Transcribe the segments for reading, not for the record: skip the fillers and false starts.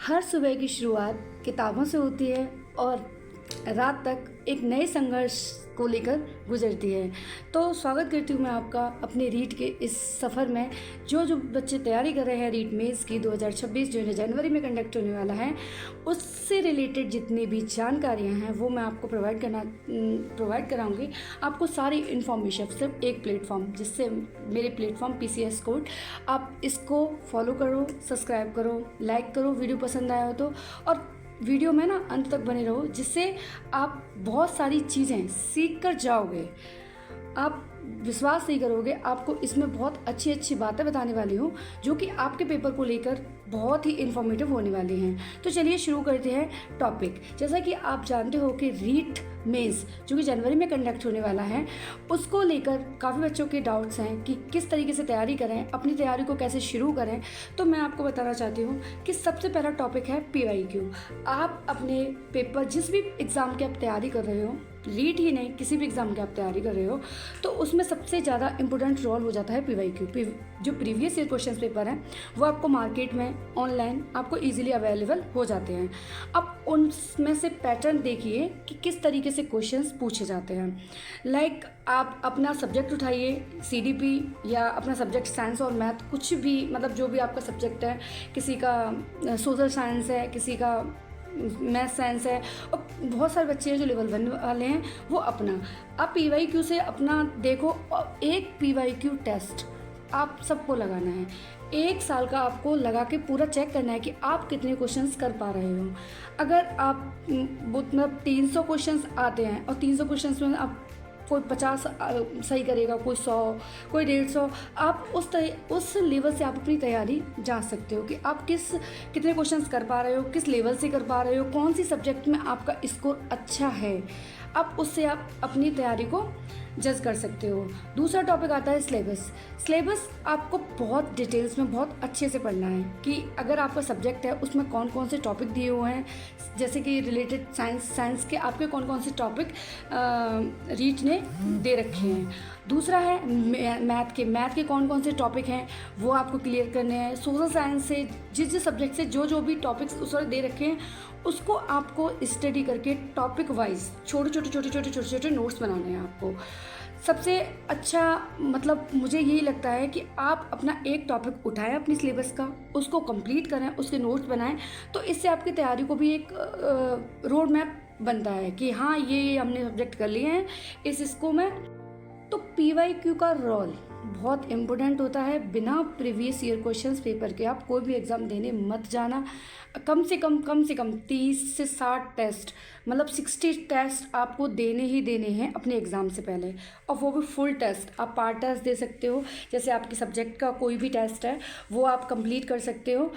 हर सुबह की शुरुआत किताबों से होती है और रात तक एक नए संघर्ष को लेकर गुजरती है। तो स्वागत करती हूँ मैं आपका अपने रीट के इस सफ़र में। जो बच्चे तैयारी कर रहे हैं रीट मेंस की 2026 जो जनवरी में कंडक्ट होने वाला है, उससे रिलेटेड जितनी भी जानकारियाँ हैं वो मैं आपको प्रोवाइड कराऊंगी। आपको सारी इन्फॉर्मेशन सिर्फ एक प्लेटफॉर्म, जिससे मेरे प्लेटफॉर्म PCS कोड, आप इसको फॉलो करो, सब्सक्राइब करो, लाइक करो, वीडियो पसंद आया हो तो, और वीडियो में ना अंत तक बने रहो, जिससे आप बहुत सारी चीज़ें सीख कर जाओगे। आप विश्वास नहीं करोगे, आपको इसमें बहुत अच्छी अच्छी बातें बताने वाली हूँ जो कि आपके पेपर को लेकर बहुत ही इन्फॉर्मेटिव होने वाली हैं। तो चलिए शुरू करते हैं टॉपिक। जैसा कि आप जानते हो कि रीट मेंस जो कि जनवरी में कंडक्ट होने वाला है, उसको लेकर काफ़ी बच्चों के डाउट्स हैं कि किस तरीके से तैयारी करें, अपनी तैयारी को कैसे शुरू करें। तो मैं आपको बताना चाहती हूँ कि सबसे पहला टॉपिक है PYQ। आप अपने पेपर, जिस भी एग्ज़ाम की आप तैयारी कर रहे हो, रीट ही नहीं किसी भी एग्ज़ाम की आप तैयारी कर रहे हो, तो उसमें सबसे ज़्यादा इंपॉर्टेंट रोल हो जाता है PYQ। जो प्रीवियस ईयर क्वेश्चन पेपर हैं वो आपको मार्केट में ऑनलाइन आपको इजीली अवेलेबल हो जाते हैं। अब उनमें से पैटर्न देखिए कि किस तरीके से क्वेश्चंस पूछे जाते हैं। लाइक आप अपना सब्जेक्ट उठाइए, CDP या अपना सब्जेक्ट साइंस और मैथ, कुछ भी, मतलब जो भी आपका सब्जेक्ट है, किसी का सोशल साइंस है, किसी का मैथ साइंस है, और बहुत सारे बच्चे हैं जो लेवल 1 वाले हैं, वो अपना आप PYQ से अपना देखो। और एक PYQ टेस्ट आप सबको लगाना है। 1 साल का आपको लगा के पूरा चेक करना है कि आप कितने क्वेश्चंस कर पा रहे हो। अगर आप मतलब 300 क्वेश्चंस आते हैं और 300 क्वेश्चंस में आप कोई 50 सही करेगा, कोई 100, कोई 150, आप उस लेवल से आप अपनी तैयारी जान सकते हो कि आप कितने क्वेश्चंस कर पा रहे हो, किस लेवल से कर पा रहे हो, कौन सी सब्जेक्ट में आपका स्कोर अच्छा है। अब उससे आप अपनी तैयारी को जज कर सकते हो। दूसरा टॉपिक आता है सिलेबस आपको बहुत डिटेल्स में बहुत अच्छे से पढ़ना है कि अगर आपका सब्जेक्ट है उसमें कौन कौन से टॉपिक दिए हुए हैं, जैसे कि रिलेटेड साइंस के आपके कौन कौन से टॉपिक रीट ने दे रखे हैं। दूसरा है मैथ के कौन कौन से टॉपिक हैं वो आपको क्लियर करने हैं। सोशल साइंस से जिस सब्जेक्ट से जो भी टॉपिक्स उस वक्त दे रखे हैं उसको आपको स्टडी करके टॉपिक वाइज छोटे नोट्स बनाने हैं आपको। सबसे अच्छा मतलब मुझे यही लगता है कि आप अपना एक टॉपिक उठाएं अपनी सिलेबस का, उसको कंप्लीट करें, उसके नोट्स बनाएं, तो इससे आपकी तैयारी को भी एक रोड मैप बनता है कि हाँ ये हमने सब्जेक्ट कर लिए हैं इसको में। तो PYQ का रोल बहुत इम्पोर्टेंट होता है। बिना प्रीवियस ईयर क्वेश्चंस पेपर के आप कोई भी एग्ज़ाम देने मत जाना। कम से कम 30 से 60 टेस्ट, मतलब 60 टेस्ट आपको देने ही देने हैं अपने एग्ज़ाम से पहले, और वो भी फुल टेस्ट। आप पार्ट टेस्ट दे सकते हो, जैसे आपके सब्जेक्ट का कोई भी टेस्ट है वो आप कंप्लीट कर सकते हो।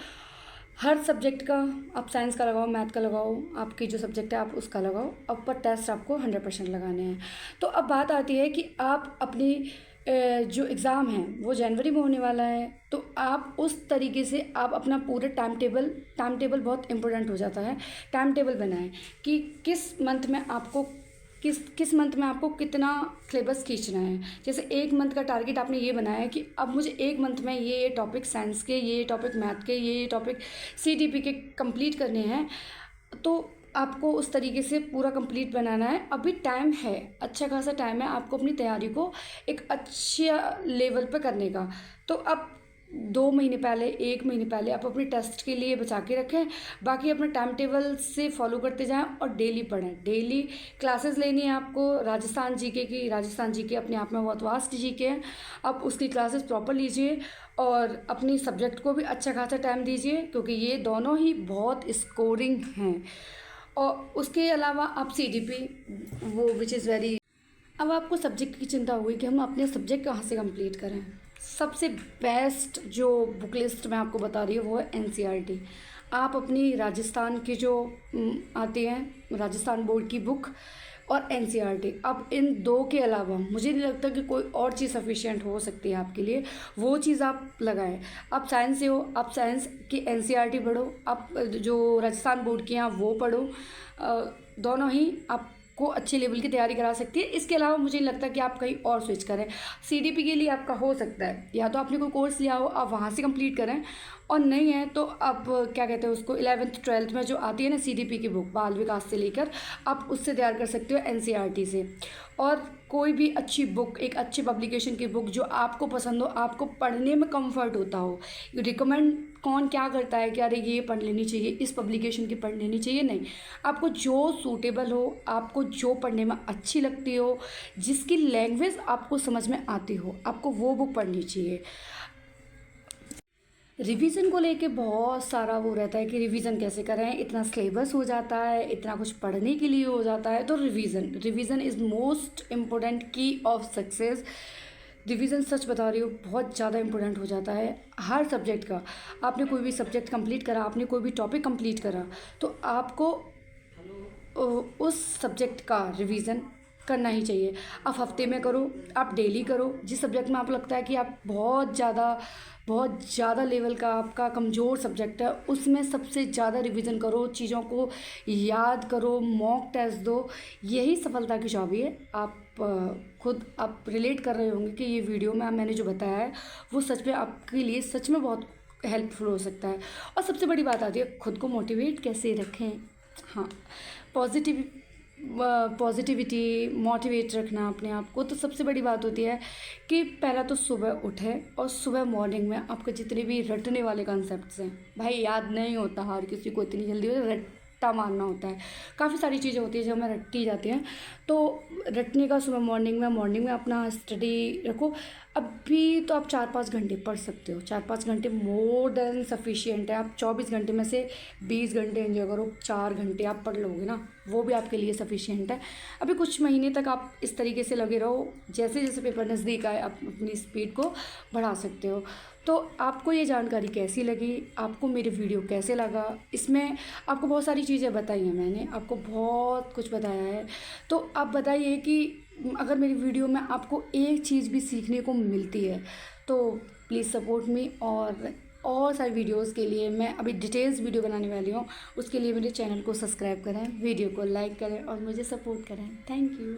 हर सब्जेक्ट का आप साइंस का लगाओ, मैथ का लगाओ, आपकी जो सब्जेक्ट है आप उसका लगाओ, अब पर टेस्ट आपको 100% लगाने हैं। तो अब बात आती है कि आप अपनी जो एग्ज़ाम है वो जनवरी में होने वाला है, तो आप उस तरीके से आप अपना पूरे टाइम टेबल बहुत इम्पोर्टेंट हो जाता है। टाइम टेबल बनाएं कि किस मंथ में आपको किस मंथ में आपको कितना सिलेबस खींचना है। जैसे 1 मंथ का टारगेट आपने ये बनाया है कि अब मुझे 1 मंथ में ये टॉपिक साइंस के, ये टॉपिक मैथ के, ये टॉपिक CDP के कंप्लीट करने हैं, तो आपको उस तरीके से पूरा कंप्लीट बनाना है। अभी टाइम है, अच्छा खासा टाइम है आपको अपनी तैयारी को एक अच्छे लेवल पर करने का। तो अब 2 महीने पहले, 1 महीने पहले आप अपने टेस्ट के लिए बचा के रखें। बाकी अपने टाइम टेबल से फॉलो करते जाएं और डेली पढ़ें। डेली क्लासेस लेनी है आपको राजस्थान जीके की। राजस्थान जीके अपने आप में बहुत वास्ट जीके है, आप उसकी क्लासेस प्रॉपर लीजिए और अपनी सब्जेक्ट को भी अच्छा खासा टाइम दीजिए, क्योंकि ये दोनों ही बहुत स्कोरिंग हैं। और उसके अलावा आप CDP वो विच इज़ वेरी। अब आपको सब्जेक्ट की चिंता हुई कि हम अपने सब्जेक्ट कहाँ से कंप्लीट करें। सबसे बेस्ट जो बुक लिस्ट मैं आपको बता रही हूँ वो है NCERT। आप अपनी राजस्थान की जो आती हैं राजस्थान बोर्ड की बुक और NCERT, अब इन 2 के अलावा मुझे नहीं लगता कि कोई और चीज़ सफिशिएंट हो सकती है आपके लिए। वो चीज़ आप लगाएं। आप साइंस से हो, आप साइंस की NCERT पढ़ो, आप जो राजस्थान बोर्ड की हैं वो पढ़ो। दोनों ही आप आपको अच्छे लेवल की तैयारी करा सकती है। इसके अलावा मुझे नहीं लगता कि आप कहीं और स्विच करें। CDP के लिए आपका हो सकता है या तो आपने कोई कोर्स लिया हो, आप वहाँ से कंप्लीट करें, और नहीं है तो आप क्या कहते हैं उसको 11th 12th में जो आती है ना CDP की बुक, बाल विकास से लेकर, आप उससे तैयार कर सकते हो NCERT से। और कोई भी अच्छी बुक, एक अच्छी पब्लिकेशन की बुक जो आपको पसंद हो, आपको पढ़ने में कंफर्ट होता हो। रिकमेंड कौन क्या करता है कि अरे ये पढ़ लेनी चाहिए, इस पब्लिकेशन की पढ़ लेनी चाहिए, नहीं। आपको जो सूटेबल हो, आपको जो पढ़ने में अच्छी लगती हो, जिसकी लैंग्वेज आपको समझ में आती हो, आपको वो बुक पढ़नी चाहिए। रिवीजन को लेके बहुत सारा वो रहता है कि रिवीजन कैसे करें, इतना सिलेबस हो जाता है, इतना कुछ पढ़ने के लिए हो जाता है। तो रिवीजन इज़ मोस्ट इम्पोर्टेंट की ऑफ सक्सेस। रिवीजन सच बता रही हूँ बहुत ज़्यादा इम्पोर्टेंट हो जाता है हर सब्जेक्ट का। आपने कोई भी सब्जेक्ट कंप्लीट करा, आपने कोई भी टॉपिक कंप्लीट करा, तो आपको उस सब्जेक्ट का रिवीजन करना ही चाहिए। आप हफ्ते में करो, आप डेली करो। जिस सब्जेक्ट में आपको लगता है कि आप बहुत ज़्यादा लेवल का आपका कमज़ोर सब्जेक्ट है, उसमें सबसे ज़्यादा रिवीजन करो, चीज़ों को याद करो, मॉक टेस्ट दो। यही सफलता की चाबी है। आप खुद आप रिलेट कर रहे होंगे कि ये वीडियो में मैंने जो बताया है वो सच में आपके लिए सच में बहुत हेल्पफुल हो सकता है। और सबसे बड़ी बात आती है खुद को मोटिवेट कैसे रखें। हाँ, पॉजिटिविटी, मोटिवेट रखना अपने आप को। तो सबसे बड़ी बात होती है कि पहला तो सुबह उठें, और सुबह मॉर्निंग में आपके जितने भी रटने वाले कॉन्सेप्ट्स हैं, भाई याद नहीं होता हर किसी को इतनी जल्दी, रट्टा मारना होता है। काफ़ी सारी चीज़ें होती हैं जो हमें रट्टी जाती हैं, तो रटने का सुबह मॉर्निंग में अपना स्टडी रखो। अभी तो आप 4-5 घंटे पढ़ सकते हो, 4-5 घंटे मोर देन सफिशिएंट है। आप 24 घंटे में से 20 घंटे एंजॉय करो, 4 घंटे आप पढ़ लोगे ना, वो भी आपके लिए सफिशिएंट है। अभी कुछ महीने तक आप इस तरीके से लगे रहो, जैसे जैसे पेपर नज़दीक आए आप अपनी स्पीड को बढ़ा सकते हो। तो आपको ये जानकारी कैसी लगी, आपको मेरे वीडियो कैसे लगा, इसमें आपको बहुत सारी चीज़ें बताई हैं, मैंने आपको बहुत कुछ बताया है। तो आप बताइए कि अगर मेरी वीडियो में आपको एक चीज़ भी सीखने को मिलती है तो प्लीज़ सपोर्ट मी। और सारी वीडियोस के लिए मैं अभी डिटेल्स वीडियो बनाने वाली हूँ, उसके लिए मेरे चैनल को सब्सक्राइब करें, वीडियो को लाइक करें और मुझे सपोर्ट करें। Thank you.